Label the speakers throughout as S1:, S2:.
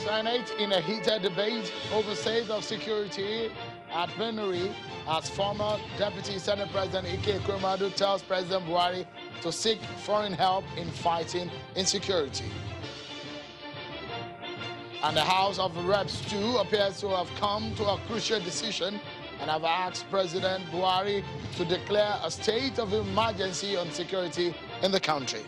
S1: Senate in a heated debate over state of security at Benuri as former Deputy Senate President Ike Ekwuemadu tells President Buhari to seek foreign help in fighting insecurity. And the House of Reps too appears to have come to a crucial decision and have asked President Buhari to declare a state of emergency on security in the country.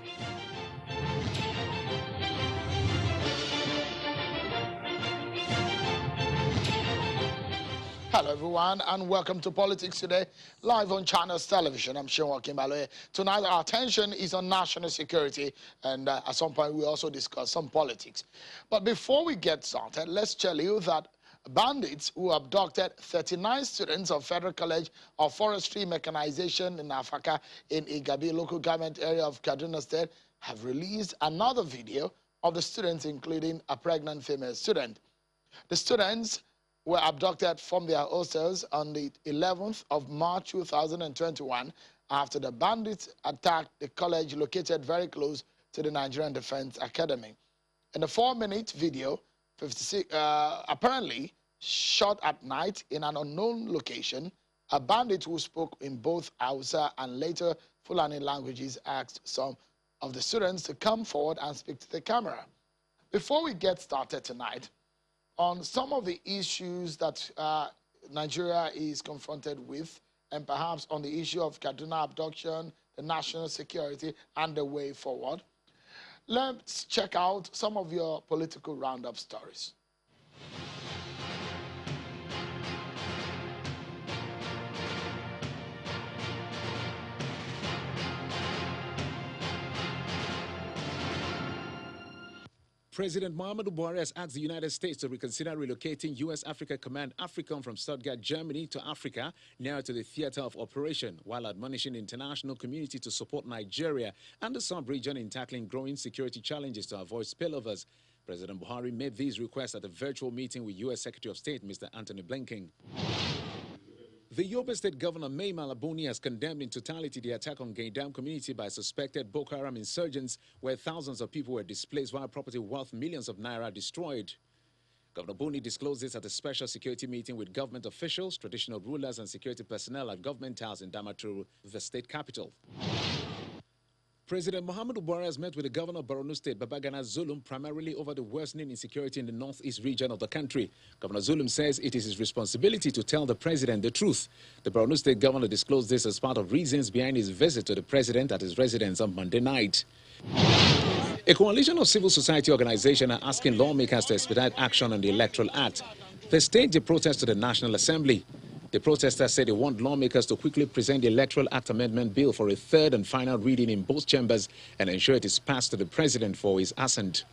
S1: Hello everyone and welcome to Politics Today, live on Channels Television. I'm Sean Kimbaloye. Tonight our attention is on national security and at some point we also discuss some politics. But before we get started, let's tell you that bandits who abducted 39 students of Federal College of Forestry Mechanization in Afaka in Igabi local government area of Kaduna State have released another video of the students, including a pregnant female student. The students were abducted from their hostels on the 11th of March 2021 after the bandits attacked the college located very close to the Nigerian Defense Academy. In the 4-minute video, apparently shot at night in an unknown location, a bandit who spoke in both Hausa and later Fulani languages asked some of the students to come forward and speak to the camera. Before we get started tonight, on some of the issues that Nigeria is confronted with, and perhaps on the issue of Kaduna abduction, the national security, and the way forward, let's check out some of your political roundup stories.
S2: President Muhammadu Buhari has asked the United States to reconsider relocating U.S. Africa Command AFRICOM from Stuttgart, Germany to Africa, nearer to the theater of operation, while admonishing the international community to support Nigeria and the sub-region in tackling growing security challenges to avoid spillovers. President Buhari made these requests at a virtual meeting with U.S. Secretary of State, Mr. Anthony Blinken. The Yobe State Governor Mai Malabuni has condemned in totality the attack on Gaidam community by suspected Boko Haram insurgents, where thousands of people were displaced while property worth millions of naira destroyed. Governor Buni disclosed this at a special security meeting with government officials, traditional rulers, and security personnel at Government House in Damaturu, the state capital. President Muhammadu Buhari has met with the governor of Borno State, Babagana Zulum, primarily over the worsening insecurity in the northeast region of the country. Governor Zulum says it is his responsibility to tell the president the truth. The Borno State governor disclosed this as part of reasons behind his visit to the president at his residence on Monday night. A coalition of civil society organizations are asking lawmakers to expedite action on the Electoral Act. They staged a protest to the National Assembly. The protesters said they want lawmakers to quickly present the Electoral Act Amendment Bill for a third and final reading in both chambers and ensure it is passed to the president for his assent.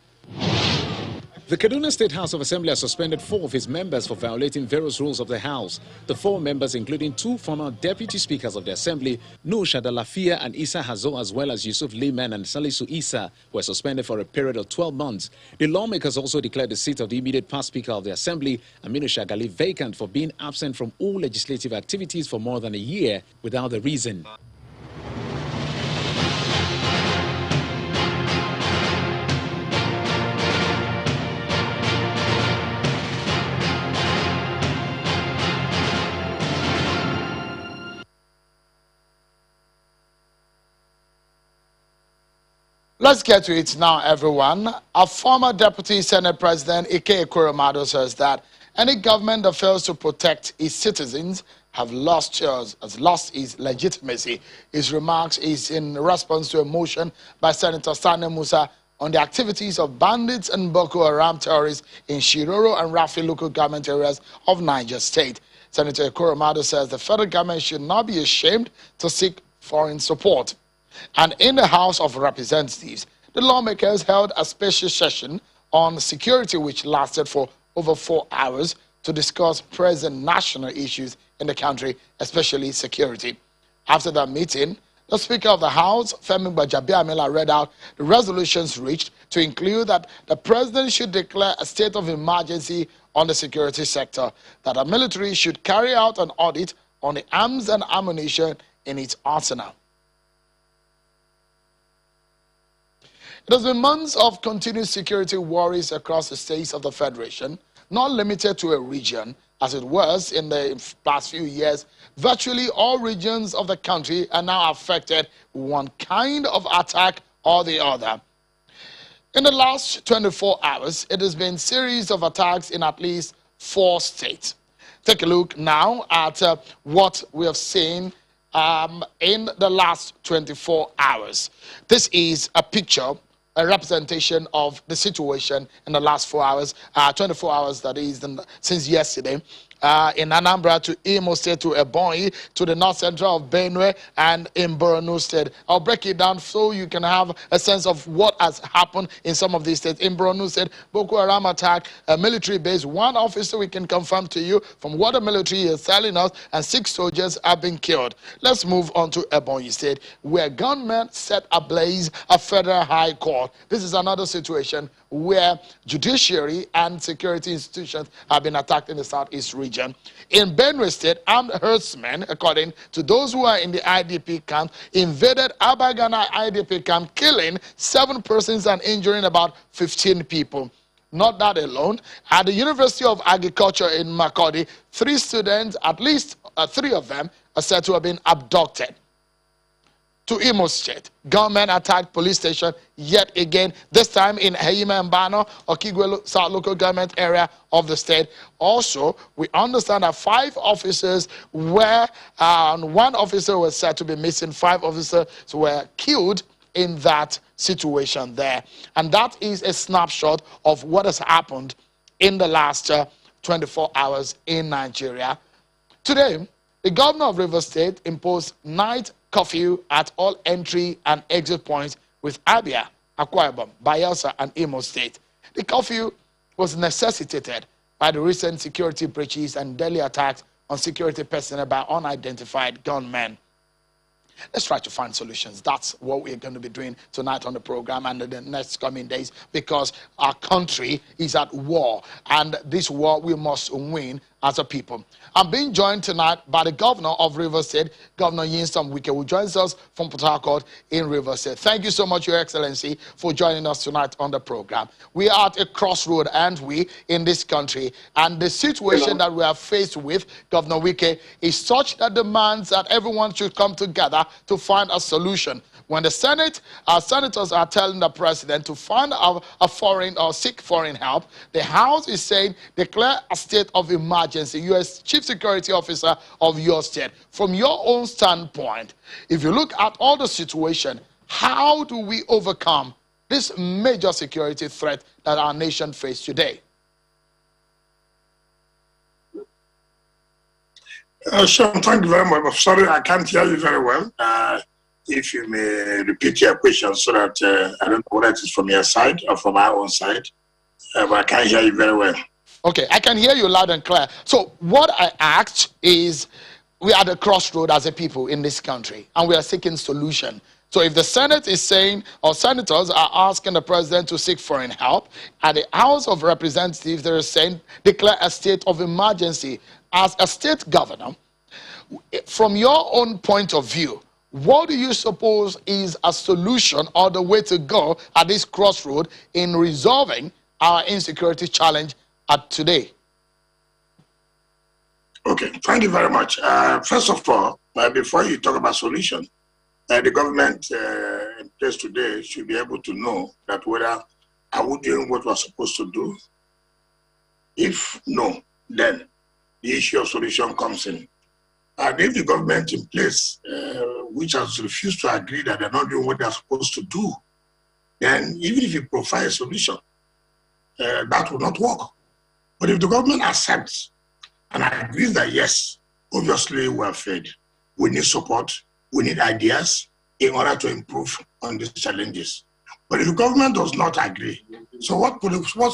S2: The Kaduna State House of Assembly has suspended 4 of its members for violating various rules of the House. The 4 members, including 2 former deputy speakers of the Assembly, Nuh Shadalafia and Isa Hazo, as well as Yusuf Liman and Salisu Isa, were suspended for a period of 12 months. The lawmakers also declared the seat of the immediate past Speaker of the Assembly, Aminu Shagali, vacant for being absent from all legislative activities for more than a year without a reason.
S1: Let's get to it now, everyone. A former Deputy Senate President Ike Ekwuemadu says that any government that fails to protect its citizens has lost its legitimacy. His remarks is in response to a motion by Senator Sani Musa on the activities of bandits and Boko Haram terrorists in Shiroro and Rafi local government areas of Niger State. Senator Ekwuemadu says the federal government should not be ashamed to seek foreign support. And in the House of Representatives, the lawmakers held a special session on security which lasted for over 4 hours to discuss present national issues in the country, especially security. After that meeting, the Speaker of the House, Femi Gbajabiamila, read out the resolutions reached to include that the President should declare a state of emergency on the security sector, that the military should carry out an audit on the arms and ammunition in its arsenal. It has been months of continued security worries across the states of the Federation, not limited to a region, as it was in the past few years. Virtually all regions of the country are now affected with one kind of attack or the other. In the last 24 hours, it has been a series of attacks in at least 4 states. Take a look now at what we have seen in the last 24 hours. This is a picture, a representation of the situation in the last 4 hours, 24 hours that is, since yesterday. In Anambra to Imo State to Ebonyi to the north central of Benue and in Borno State. I'll break it down so you can have a sense of what has happened in some of these states. In Borno State, Boko Haram attack a military base. 1 officer we can confirm to you from what the military is telling us, and 6 soldiers have been killed. Let's move on to Ebonyi State, where gunmen set ablaze a federal high court. This is another situation where judiciary and security institutions have been attacked in the southeast region. In Benue State, armed herdsmen, according to those who are in the IDP camp, invaded Abagana IDP camp, killing 7 persons and injuring about 15 people. Not that alone. At the University of Agriculture in Makurdi, 3 students, at least 3 of them, are said to have been abducted. To Imo State, gunmen attacked police station yet again, this time in Heima Mbano, Okigwe South Local Government area of the state. Also, we understand that 5 officers were, 1 officer was said to be missing. 5 officers were killed in that situation there. And that is a snapshot of what has happened in the last 24 hours in Nigeria. Today, the governor of Rivers State imposed night curfew at all entry and exit points with Abia, Akwa Ibom, Bayelsa, and Imo State. The curfew was necessitated by the recent security breaches and deadly attacks on security personnel by unidentified gunmen. Let's try to find solutions. That's what we're going to be doing tonight on the program and in the next coming days, because our country is at war, and this war we must win as a people. I'm being joined tonight by the governor of Rivers State, Governor Wike, who joins us from Port Harcourt in Rivers State. Thank you so much, Your Excellency, for joining us tonight on the program. We are at a crossroad, aren't we, in this country, and the situation that we are faced with, Governor Wike, is such that demands that everyone should come together to find a solution. When the Senate, our senators are telling the president to find a foreign or seek foreign help, the House is saying declare a state of emergency. You as Chief Security Officer of your state. From your own standpoint, if you look at all the situation, how do we overcome this major security threat that our nation faces today?
S3: Sean, thank you very much. I'm sorry, I can't hear you very well. If you may repeat your question so that I don't know whether it is from your side or from our own side, but I can't hear you very well.
S1: Okay, I can hear you loud and clear. So what I asked is, we are at a crossroad as a people in this country, and we are seeking solution. So if the Senate is saying, or senators are asking the president to seek foreign help, at the House of Representatives, they're saying declare a state of emergency. As a state governor, from your own point of view, what do you suppose is a solution or the way to go at this crossroad in resolving our insecurity challenge at today?
S3: Okay, thank you very much. First of all, before you talk about solution, the government in place today should be able to know that whether are we doing what we're supposed to do. If no, then the issue of solution comes in. And if the government in place, which has refused to agree that they're not doing what they're supposed to do, then even if you provide a solution, that will not work. But if the government accepts and agrees that yes, obviously we're fed, we need support, we need ideas in order to improve on these challenges. But if the government does not agree, so what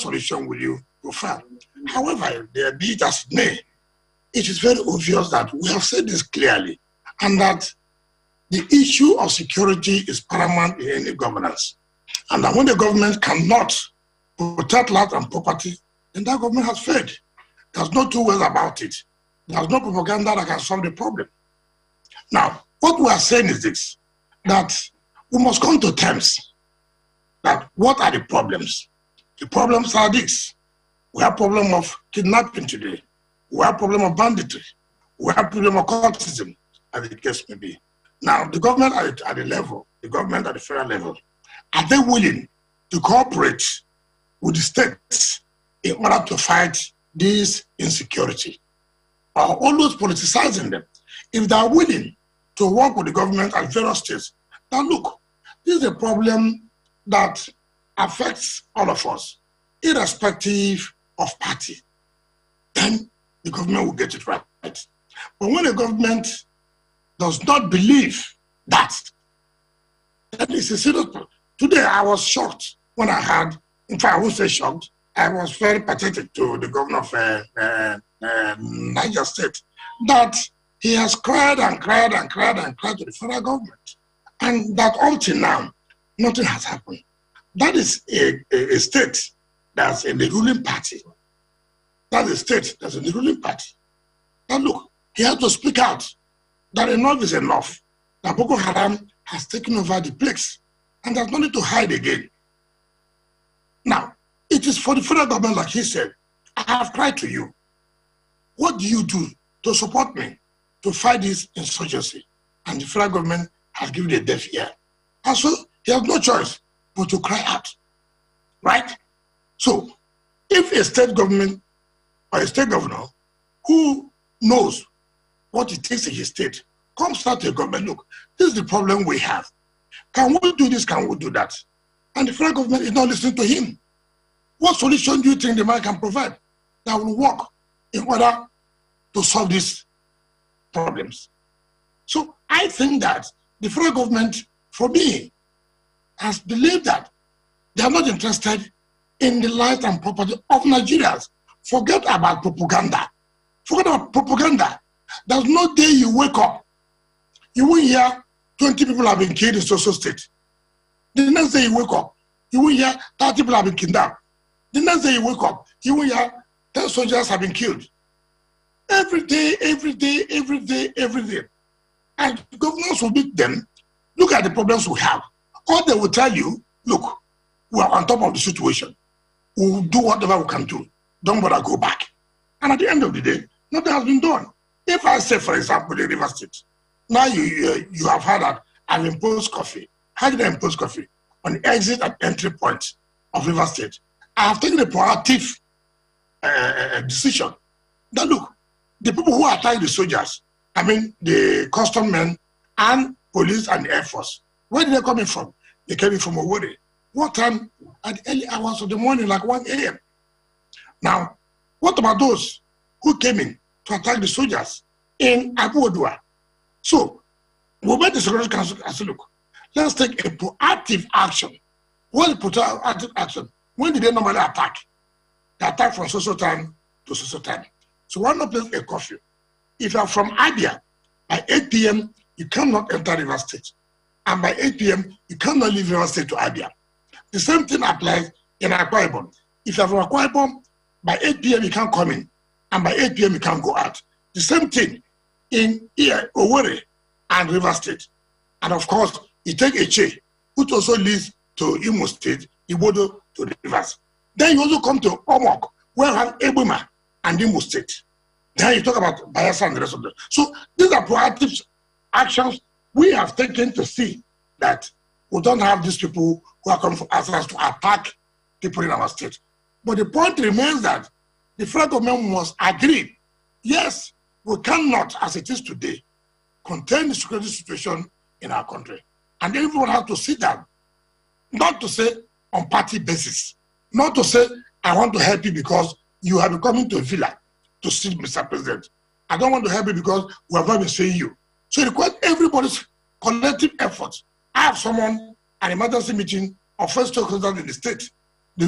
S3: solution will you prefer? However, be it as it may, it is very obvious that we have said this clearly, and that the issue of security is paramount in any governance. And that when the government cannot protect life and property, then that government has failed. There's no two ways about it. There's no propaganda that can solve the problem. Now, what we are saying is this, that we must come to terms that what are the problems? The problems are this. We have problem of kidnapping today. We have problem of banditry. We have problem of cultism, as the case may be. Now, the government at the level, the government at the federal level, are they willing to cooperate with the states in order to fight this insecurity? Or always politicizing them? If they are willing to work with the government and various states, now look, this is a problem that affects all of us, irrespective of party. Then the government will get it right. But when the government does not believe that, then it's a serious problem. Today, I was shocked when I heard, in fact, I won't say shocked, I was very pathetic to the governor of Niger State, that he has cried and cried and cried and cried to the federal government. And that up till now, nothing has happened. That is a state that's in the ruling party. That's a state that's in the ruling party. Now look, he has to speak out that enough is enough. That Boko Haram has taken over the place and there's no need to hide again. Now, it is for the federal government, like he said, I have cried to you. What do you do to support me to fight this insurgency? And the federal government has given a deaf ear. And so he has no choice but to cry out, right? So if a state government or a state governor who knows what it takes in his state comes out to a government, look, this is the problem we have. Can we do this? Can we do that? And the federal government is not listening to him. What solution do you think the man can provide that will work in order to solve these problems? So I think that the federal government, for me, has believed that they are not interested in the life and property of Nigerians. Forget about propaganda. Forget about propaganda. There's no day you wake up, you will hear 20 people have been killed in social state. The next day you wake up, you will hear 30 people have been kidnapped. The next day you wake up, you will hear 10 soldiers have been killed. Every day, every day, every day, every day. And governors will meet them, look at the problems we have. Or they will tell you, look, we are on top of the situation. We will do whatever we can do. Don't bother go back. And at the end of the day, nothing has been done. If I say, for example, the River State, now you have heard that I've imposed coffee. How did I impose coffee? On the exit and entry point of River State. I have taken a proactive decision that, look, the people who attack the soldiers, I mean, the custom men and police and the Air Force, where did they come in from? They came in from Owerri. What time? At the early hours of the morning, like 1 a.m. Now, what about those who came in to attack the soldiers in Abu Odua? So, we made the Security Council and said, look, let's take a proactive action. What is proactive action? When did they normally attack? They attack from social time to social time. So why not place a curfew? If you are from Abia, by 8 p.m., you cannot enter River State. And by 8 p.m., you cannot leave River State to Abia. The same thing applies in Akwa Ibom. If you are from Akwa Ibom, by 8 p.m. you can't come in. And by 8 p.m. you can't go out. The same thing in Owerri and River State. And of course, you take Eche, which also leads to Imo State, Ibodo to the rivers. Then you also come to Omok, where you have Ebuma and Imo State. Then you talk about Bayelsa and the rest of them. So these are proactive actions we have taken to see that we don't have these people who are coming from outside to attack people in our state. But the point remains that the federal government must agree, yes, we cannot, as it is today, contain the security situation in our country. And everyone has to sit down, not to say on party basis, not to say, I want to help you because you have been coming to a villa to see Mr. President. I don't want to help you because we have not been seeing you. So it requires everybody's collective efforts. I have someone, an emergency meeting of first stakeholders in the state,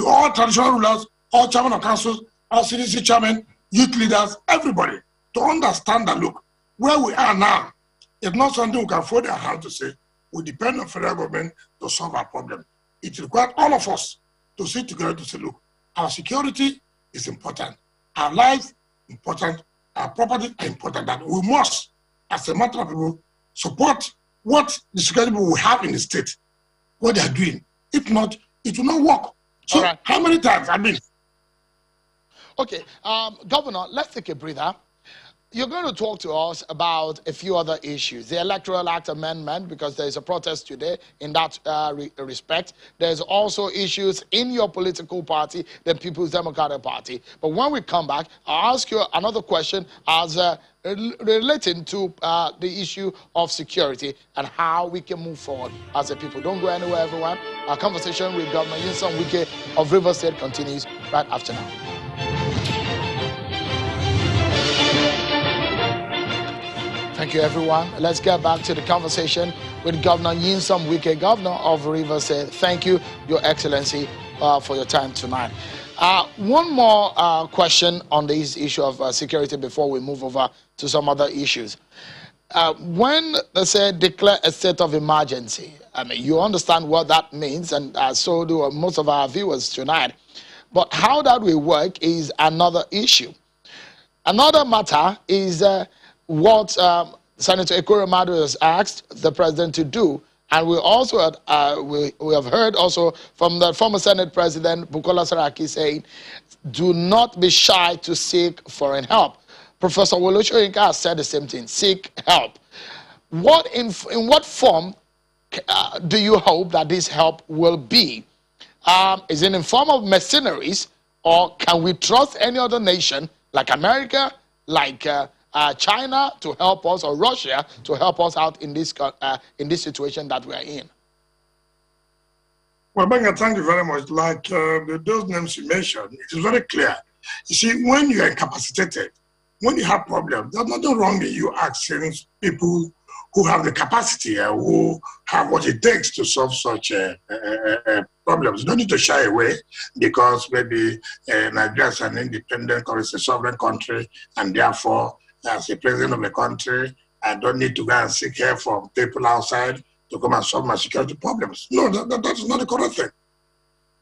S3: all traditional rulers, all chairman of councils, all CDC chairmen, youth leaders, everybody, to understand that, look, where we are now is not something we can fold our hand to say, we depend on federal government to solve our problem. It requires all of us to sit together to say, look, our security is important. Our lives important. Our property are important. That we must, as a matter of people, support what the security people we have in the state, what they are doing. If not, it will not work. So
S1: right.
S3: How many times? I mean.
S1: Okay, Governor, let's take a breather. You're going to talk to us about a few other issues. The Electoral Act amendment, because there is a protest today in that respect. There's also issues in your political party, the People's Democratic Party. But when we come back, I'll ask you another question as relating to the issue of security and how we can move forward as a people. Don't go anywhere, everyone. Our conversation with Governor Nyesom Wike of Rivers State continues right after now. Thank you, everyone. Let's get back to the conversation with Governor Nyesom Wike, Governor of Rivers State. Thank you, Your Excellency, for your time tonight. One more question on this issue of security before we move over to some other issues. When they say declare a state of emergency, I mean, you understand what that means, and so do most of our viewers tonight. But how that will work is another issue. Another matter is what Senator Ekwuemadu has asked the president to do. And we also we have heard also from the former Senate President Bukola Saraki saying, do not be shy to seek foreign help. Professor Wole Soyinka has said the same thing, seek help. In what form do you hope that this help will be? Is it in form of mercenaries, or can we trust any other nation like America, like China to help us, or Russia to help us out in this situation that we are in?
S3: Well, Benga, thank you very much. Like those names you mentioned, it is very clear. You see, when you are incapacitated, when you have problems, there's nothing wrong in you asking people who have the capacity, who have what it takes to solve such problems. You don't need to shy away because maybe Nigeria is an independent country, it's a sovereign country, and therefore, as the president of the country, I don't need to go and seek help from people outside to come and solve my security problems. No, that's not the correct thing.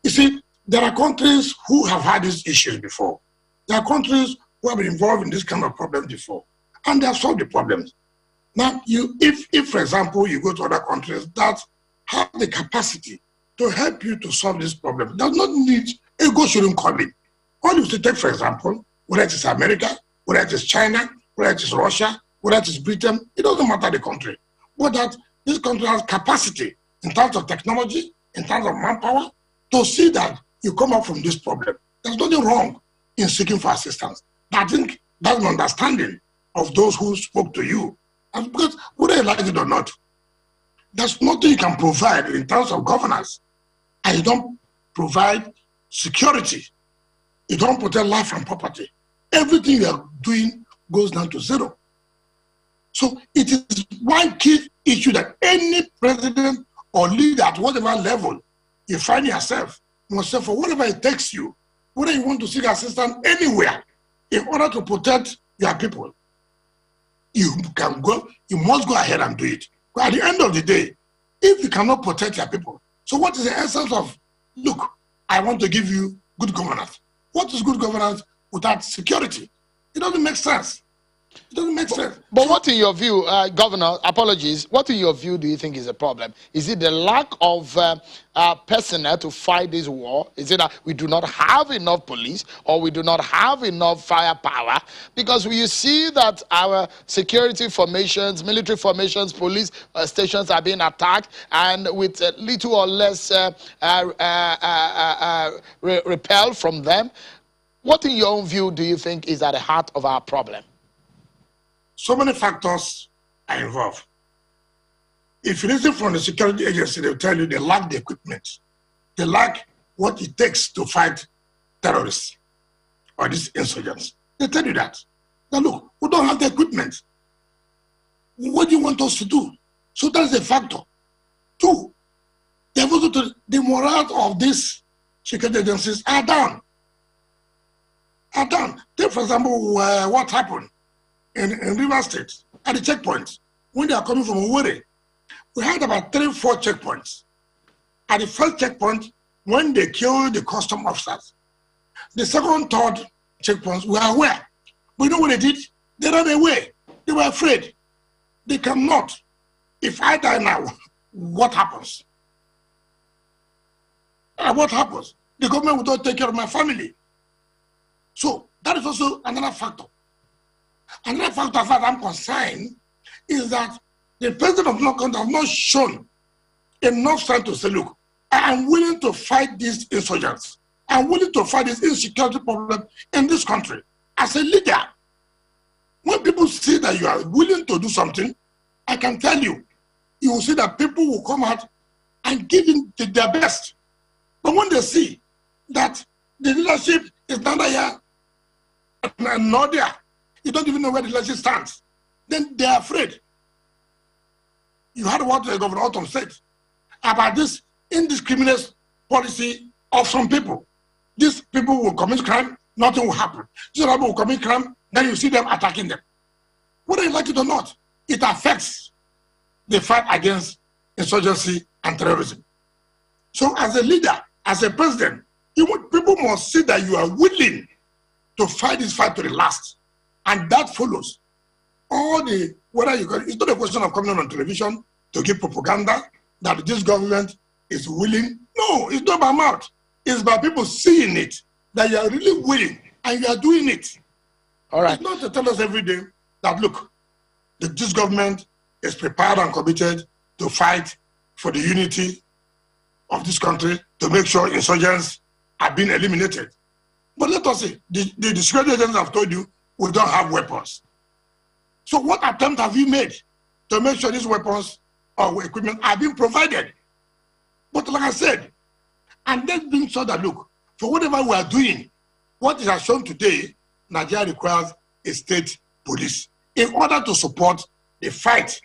S3: You see, there are countries who have had these issues before. There are countries who have been involved in this kind of problems before, and they have solved the problems. Now, if for example, you go to other countries that have the capacity to help you to solve this problem, does not need, ego shouldn't come in. All you should take, for example, whether it is America, whether it is China, whether it is Russia, whether it is Britain, it doesn't matter the country. But that this country has capacity in terms of technology, in terms of manpower, to see that you come up from this problem. There's nothing wrong in seeking for assistance. I think that's an understanding of those who spoke to you. And because whether you like it or not, there's nothing you can provide in terms of governance. And you don't provide security. You don't protect life and property. Everything you are doing goes down to zero. So it is one key issue that any president or leader at whatever level you find yourself, must say for whatever it takes you, whether you want to seek assistance anywhere in order to protect your people, you must go ahead and do it. But at the end of the day, if you cannot protect your people, so what is the essence of, look, I want to give you good governance. What is good governance without security? It doesn't make sense. It doesn't make sense.
S1: But what in your view, Governor, apologies, what in your view do you think is the problem? Is it the lack of personnel to fight this war? Is it that we do not have enough police, or we do not have enough firepower? Because you see that our security formations, military formations, police stations are being attacked, and with little or less repel from them. What in your own view do you think is at the heart of our problem?
S3: So many factors are involved. If you listen from the security agency, they'll tell you they lack the equipment. They lack what it takes to fight terrorists or these insurgents. They tell you that. Now look, we don't have the equipment. What do you want us to do? So that's a factor. Two, the morale of these security agencies are down. Take, for example, what happened in Rivers State at the checkpoints when they are coming from Owerri. We had about 3-4 checkpoints. At the first checkpoint, when they killed the custom officers, the second, third checkpoints were aware. But you know what they did? They ran away. They were afraid. They cannot. If I die now, what happens? And what happens? The government will not take care of my family. So that is also another factor. Another factor, as far as I'm concerned, is that the president of North Country has not shown enough strength to say, look, I am willing to fight these insurgents. I'm willing to fight this insecurity problem in this country. As a leader, when people see that you are willing to do something, I can tell you, you will see that people will come out and give in their best. But when they see that the leadership is neither here nor there, you don't even know where the leadership stands, then they are afraid. You heard what Governor Autumn said about this indiscriminate policy of some people. These people will commit crime, nothing will happen. These people will commit crime, then you see them attacking them. Whether you like it or not, it affects the fight against insurgency and terrorism. So as a leader, as a president, people must see that you are willing to fight this fight to the last. And that follows all the, whether you it's not a question of coming on television to give propaganda that this government is willing. No, it's not by mouth. It's by people seeing it, that you are really willing and you are doing it.
S1: All right.
S3: It's not to tell us every day that, look, this government is prepared and committed to fight for the unity of this country, to make sure insurgents are being eliminated. But let us see, the security agents have told you we don't have weapons. So what attempt have you made to make sure these weapons or equipment are being provided? But like I said, and then being sure that, look, for whatever we are doing, what it has shown today, Nigeria requires a state police in order to support the fight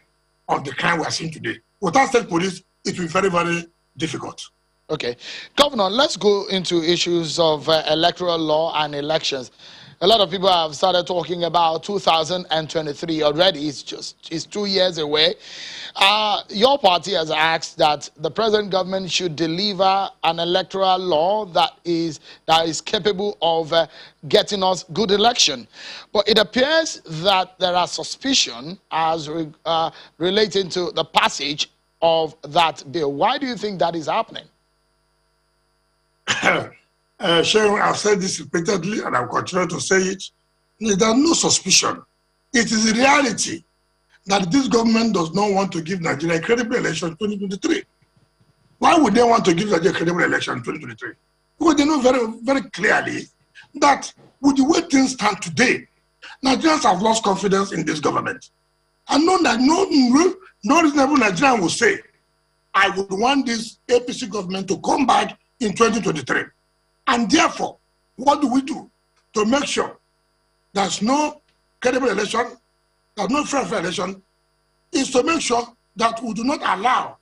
S3: of the crime we are seeing today. Without state police, it will be very, very difficult.
S1: Okay. Governor, let's go into issues of electoral law and elections. A lot of people have started talking about 2023 already. It's 2 years away. Your party has asked that the present government should deliver an electoral law that is capable of getting us good election. But it appears that there are suspicion as relating to the passage of that bill. Why do you think that is happening?
S3: Sharon, I've said this repeatedly and I'll continue to say it. There's no suspicion. It is a reality that this government does not want to give Nigeria a credible election in 2023. Why would they want to give Nigeria a credible election in 2023? Because they know very, very clearly that with the way things stand today, Nigerians have lost confidence in this government. And know that no reasonable Nigerian will say, I would want this APC government to come back in 2023. And therefore, what do we do to make sure there's no credible election, there's no fair election, is to make sure that we do not allow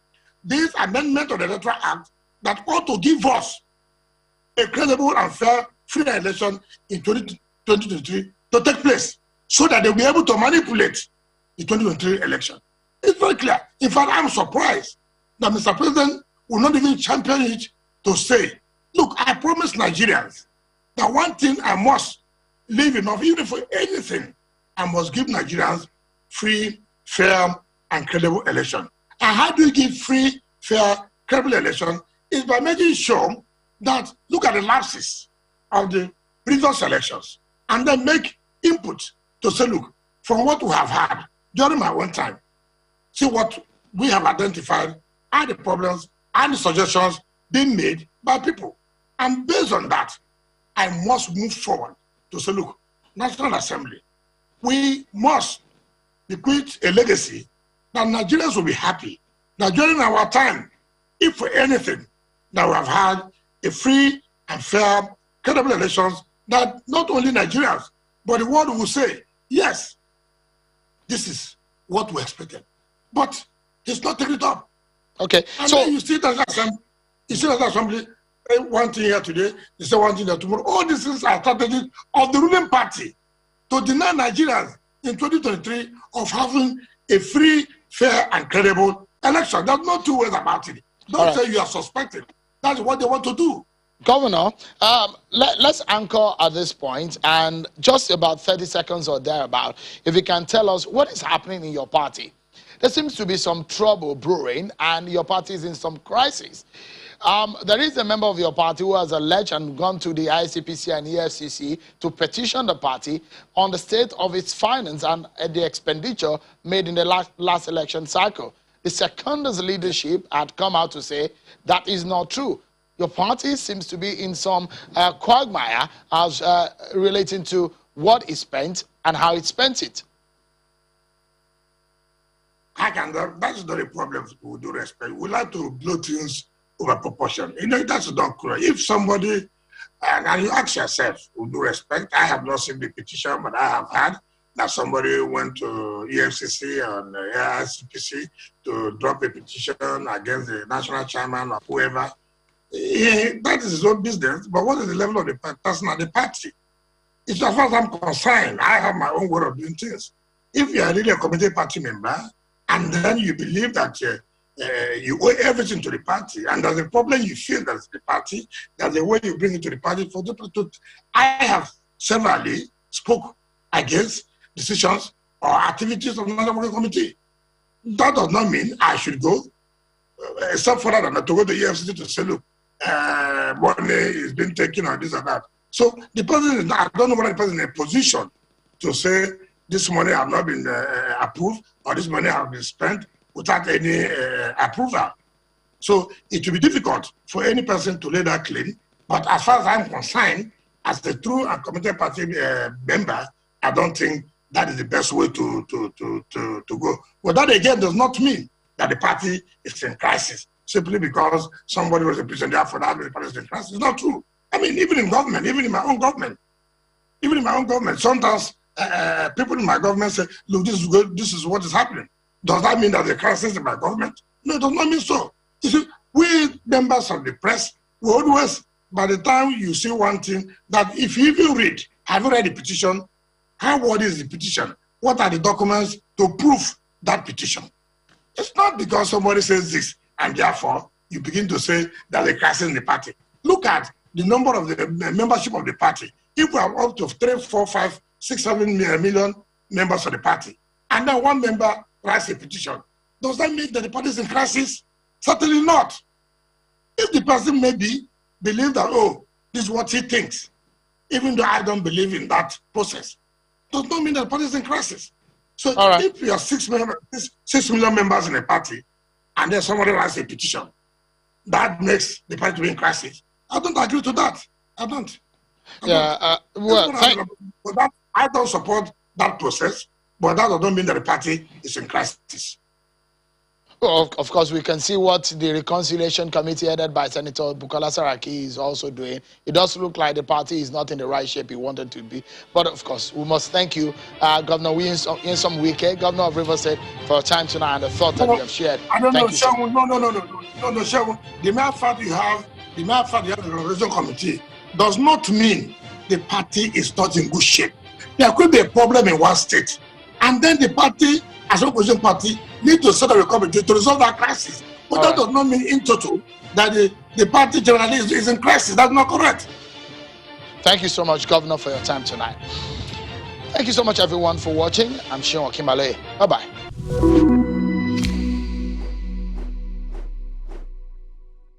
S3: this amendment of the Electoral Act that ought to give us a credible and fair, free election in 2023 to take place, so that they'll be able to manipulate the 2023 election. It's very clear. In fact, I'm surprised that Mr. President will not even champion it to say, look, I promise Nigerians that one thing I must leave enough, even for anything, I must give Nigerians free, fair, and credible election. And how do you give free, fair, credible election? Is by making sure that, look at the lapses of the previous elections, and then make input to say, look, from what we have had during my own time, see what we have identified are the problems and the suggestions being made by people. And based on that, I must move forward to say, look, National Assembly, we must bequeath a legacy that Nigerians will be happy that during our time, if for anything, that we have had a free and fair, credible elections that not only Nigerians, but the world will say, yes, this is what we expected. But he's not taking it up.
S1: Okay.
S3: And
S1: so
S3: then you see that Assembly, one thing here today, they say one thing there tomorrow. All these things are strategies of the ruling party to deny Nigerians in 2023 of having a free, fair, and credible election. There's no two ways about it. Don't say you are suspected. That's what they want to do.
S1: Governor, let's anchor at this point, and just about 30 seconds or thereabout, if you can tell us what is happening in your party. There seems to be some trouble brewing, and your party is in some crisis. There is a member of your party who has alleged and gone to the ICPC and EFCC to petition the party on the state of its finance and the expenditure made in the last election cycle. The second's leadership had come out to say that is not true. Your party seems to be in some quagmire as relating to what is spent and how it spent it.
S3: That's not a problem with due respect. We like to blow things over proportion. You know, that's not correct. If somebody, and you ask yourself, with due respect, I have not seen the petition, but I have heard that somebody went to EFCC and ICPC to drop a petition against the national chairman or whoever. That is his own business, but what is the level of the person at the party? As far as I'm concerned, I have my own way of doing things. If you are really a committee party member, and then you believe that you owe everything to the party, and there's a problem you feel that's the party, that's the way you bring it to the party. I have severally spoke against decisions or activities of the National Working Committee. That does not mean I should go a step further than to go to EFCC to say, look, money is being taken or this or that. So the person, I don't know whether the person is in a position to say this money have not been approved or this money have been spent without any approval. So it will be difficult for any person to lay that claim. But as far as I'm concerned, as the true and committed party member, I don't think that is the best way to go. But that again does not mean that the party is in crisis simply because somebody was a prisoner for that the party is in crisis. It's not true. I mean, even in government, even in my own government, sometimes people in my government say, look, this is good, this is what is happening. Does that mean that the crisis in my government? No, it does not mean so. You see, we members of the press, we always, by the time you see one thing, that if you even read, have you read the petition? How what is the petition? What are the documents to prove that petition? It's not because somebody says this, and therefore you begin to say there's a crisis in the party. Look at the number of the membership of the party. If we have up to 3, 4, 5, 6, 7 million members of the party, and then one member writes a petition, does that mean that the party is in crisis? Certainly not. If the person maybe believes that, oh, this is what he thinks, even though I don't believe in that process, does not mean that the party is in crisis. So if you are 6 million members in a party, and then somebody writes a petition, that makes the party to be in crisis. I don't agree to that. I don't.
S1: I
S3: don't support that process, but that doesn't mean that the party is in crisis.
S1: Well, of course, we can see what the Reconciliation Committee headed by Senator Bukola Saraki is also doing. It does look like the party is not in the right shape it wanted to be. But of course, we must thank you, Governor Nyesom Wike, Governor of Rivers State, for your time tonight and the thought that you have shared.
S3: I don't know, Shagun. No, Shagun. The mere fact you have the Reconciliation Committee does not mean the party is not in good shape. There could be a problem in one state, and then the party, as an opposition party, need to set up a committee to resolve that crisis. But that does not mean in total that the party generally is in crisis. That's not correct.
S1: Thank you so much, Governor, for your time tonight. Thank you so much, everyone, for watching. I'm Sean Kimale. Bye-bye.